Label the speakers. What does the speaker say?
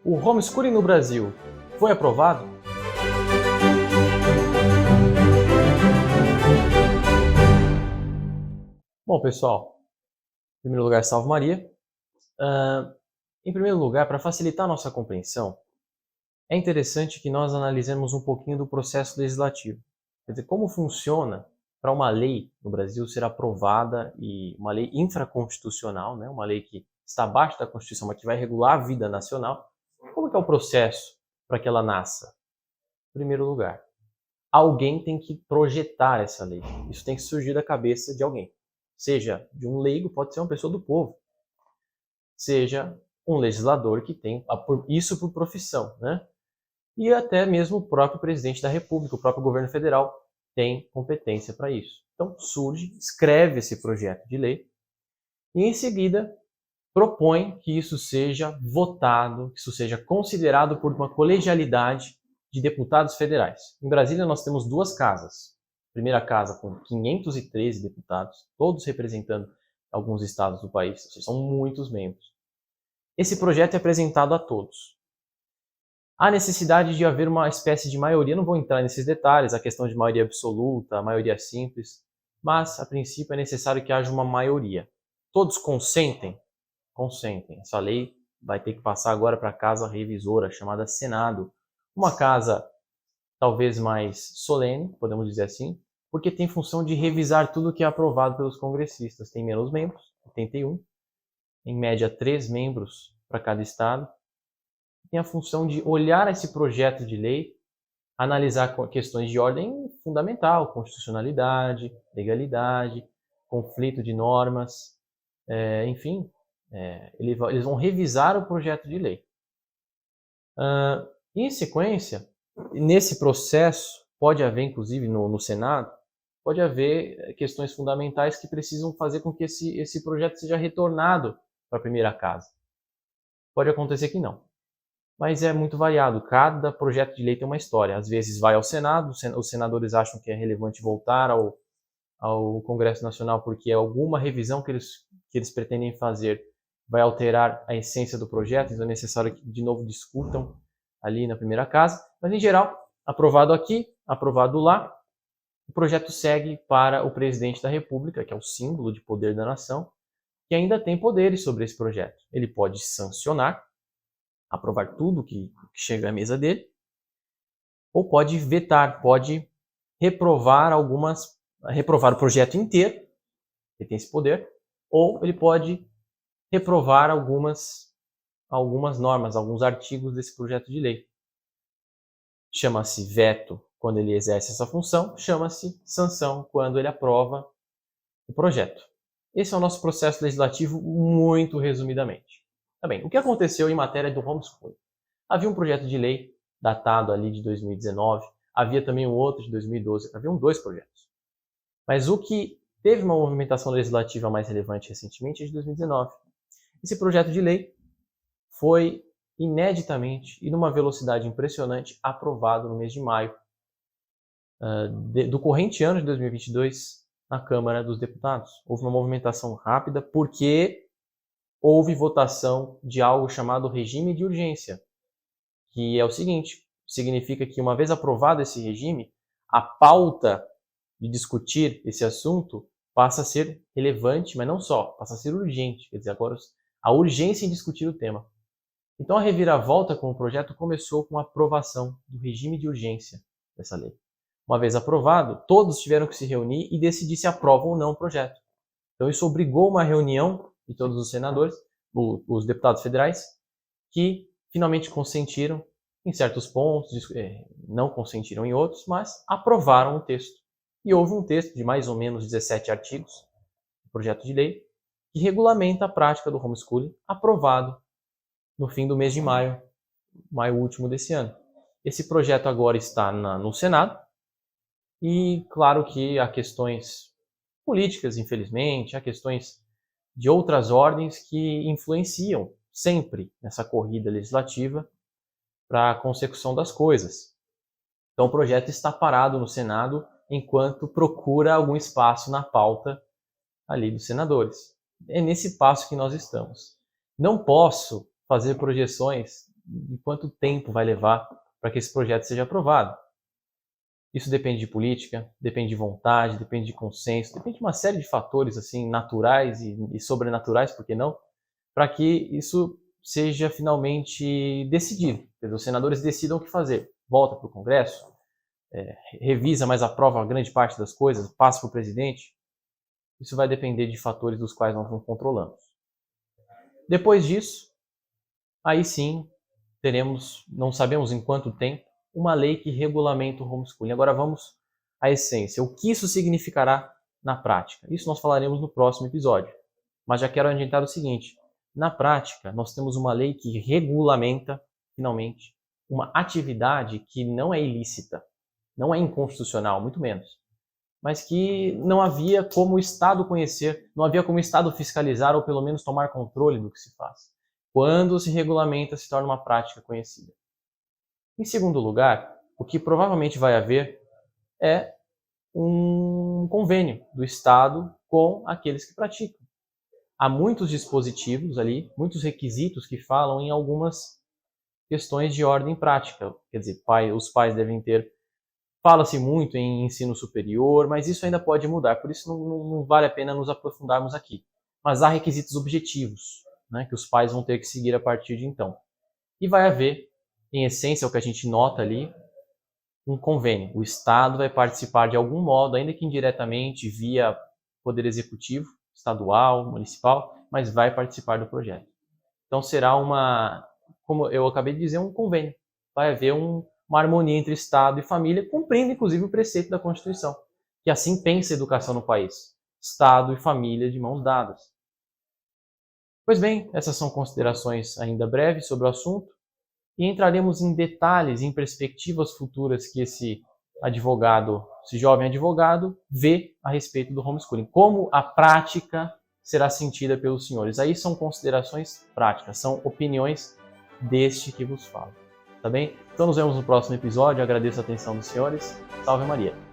Speaker 1: O homeschooling no Brasil foi aprovado? Bom, pessoal, em primeiro lugar, salve Maria. Em primeiro lugar, para facilitar a nossa compreensão, é interessante que nós analisemos um pouquinho do processo legislativo. Quer dizer, como funciona para uma lei no Brasil ser aprovada, e uma lei infraconstitucional, né, uma lei que está abaixo da Constituição, mas que vai regular a vida nacional. Como que é o processo para que ela nasça? Em primeiro lugar, alguém tem que projetar essa lei. Isso tem que surgir da cabeça de alguém. Seja de um leigo, pode ser uma pessoa do povo. Seja um legislador que tem isso por profissão, né? E até mesmo o próprio presidente da República, o próprio governo federal tem competência para isso. Então surge, escreve esse projeto de lei e em seguida propõe que isso seja votado, que isso seja considerado por uma colegialidade de deputados federais. Em Brasília nós temos duas casas. A primeira casa com 513 deputados, todos representando alguns estados do país, ou seja, são muitos membros. Esse projeto é apresentado a todos. Há necessidade de haver uma espécie de maioria, não vou entrar nesses detalhes, a questão de maioria absoluta, maioria simples, mas a princípio é necessário que haja uma maioria. Todos consentem? Consentem. Essa lei vai ter que passar agora para a casa revisora, chamada Senado. Uma casa talvez mais solene, podemos dizer assim, porque tem função de revisar tudo que é aprovado pelos congressistas. Tem menos membros, 81, em média 3 membros para cada estado. Tem a função de olhar esse projeto de lei, analisar questões de ordem fundamental, constitucionalidade, legalidade, conflito de normas, enfim, eles vão revisar o projeto de lei. Em sequência, nesse processo, pode haver, inclusive no Senado, pode haver questões fundamentais que precisam fazer com que esse projeto seja retornado para a primeira casa. Pode acontecer que não. Mas é muito variado, cada projeto de lei tem uma história. Às vezes vai ao Senado, os senadores acham que é relevante voltar ao Congresso Nacional porque alguma revisão que eles pretendem fazer vai alterar a essência do projeto, então é necessário que de novo discutam ali na primeira casa. Mas em geral, aprovado aqui, aprovado lá, o projeto segue para o presidente da República, que é o símbolo de poder da nação, que ainda tem poderes sobre esse projeto. Ele pode sancionar, aprovar tudo que chega à mesa dele, ou pode vetar, pode reprovar o projeto inteiro, ele tem esse poder, ou ele pode reprovar algumas normas, alguns artigos desse projeto de lei. Chama-se veto quando ele exerce essa função, chama-se sanção quando ele aprova o projeto. Esse é o nosso processo legislativo muito resumidamente. Tá bem, o que aconteceu em matéria do homeschooling? Havia um projeto de lei datado ali de 2019, havia também um outro de 2012, haviam 2 projetos. Mas o que teve uma movimentação legislativa mais relevante recentemente é de 2019. Esse projeto de lei foi ineditamente e numa velocidade impressionante aprovado no mês de maio do corrente ano de 2022 na Câmara dos Deputados. Houve uma movimentação rápida porque houve votação de algo chamado regime de urgência, que é o seguinte, significa que uma vez aprovado esse regime, a pauta de discutir esse assunto passa a ser relevante, mas não só, passa a ser urgente, quer dizer, agora a urgência em discutir o tema. Então a reviravolta com o projeto começou com a aprovação do regime de urgência dessa lei. Uma vez aprovado, todos tiveram que se reunir e decidir se aprovam ou não o projeto. Então isso obrigou uma reunião de todos os senadores, os deputados federais, que finalmente consentiram em certos pontos, não consentiram em outros, mas aprovaram o texto. E houve um texto de mais ou menos 17 artigos, um projeto de lei, que regulamenta a prática do homeschooling, aprovado no fim do mês de maio último desse ano. Esse projeto agora está no Senado, e claro que há questões políticas, infelizmente, há questões de outras ordens que influenciam sempre nessa corrida legislativa para a consecução das coisas. Então o projeto está parado no Senado enquanto procura algum espaço na pauta ali dos senadores. É nesse passo que nós estamos. Não posso fazer projeções de quanto tempo vai levar para que esse projeto seja aprovado. Isso depende de política, depende de vontade, depende de consenso, depende de uma série de fatores assim naturais e sobrenaturais, por que não, para que isso seja finalmente decidido. Quer dizer, os senadores decidam o que fazer. Volta para o Congresso, revisa, mas aprova a grande parte das coisas, passa para o presidente. Isso vai depender de fatores dos quais nós não controlamos. Depois disso, aí sim, teremos, não sabemos em quanto tempo, uma lei que regulamenta o homeschooling. Agora vamos à essência. O que isso significará na prática? Isso nós falaremos no próximo episódio. Mas já quero adiantar o seguinte. Na prática, nós temos uma lei que regulamenta, finalmente, uma atividade que não é ilícita, não é inconstitucional, muito menos, mas que não havia como o Estado conhecer, não havia como o Estado fiscalizar ou pelo menos tomar controle do que se faz. Quando se regulamenta, se torna uma prática conhecida. Em segundo lugar, o que provavelmente vai haver é um convênio do Estado com aqueles que praticam. Há muitos dispositivos ali, muitos requisitos que falam em algumas questões de ordem prática. Quer dizer, os pais devem ter... Fala-se muito em ensino superior, mas isso ainda pode mudar, por isso não vale a pena nos aprofundarmos aqui. Mas há requisitos objetivos, né, que os pais vão ter que seguir a partir de então. E vai haver, em essência, o que a gente nota ali, um convênio. O Estado vai participar de algum modo, ainda que indiretamente, via Poder Executivo, estadual, municipal, mas vai participar do projeto. Então será como eu acabei de dizer, um convênio. Vai haver uma harmonia entre Estado e família, cumprindo inclusive o preceito da Constituição, que assim pensa a educação no país. Estado e família de mãos dadas. Pois bem, essas são considerações ainda breves sobre o assunto, e entraremos em detalhes, em perspectivas futuras que esse jovem advogado, vê a respeito do homeschooling. Como a prática será sentida pelos senhores. Aí são considerações práticas, são opiniões deste que vos falo. Tá bem? Então nos vemos no próximo episódio. Eu agradeço a atenção dos senhores. Salve Maria!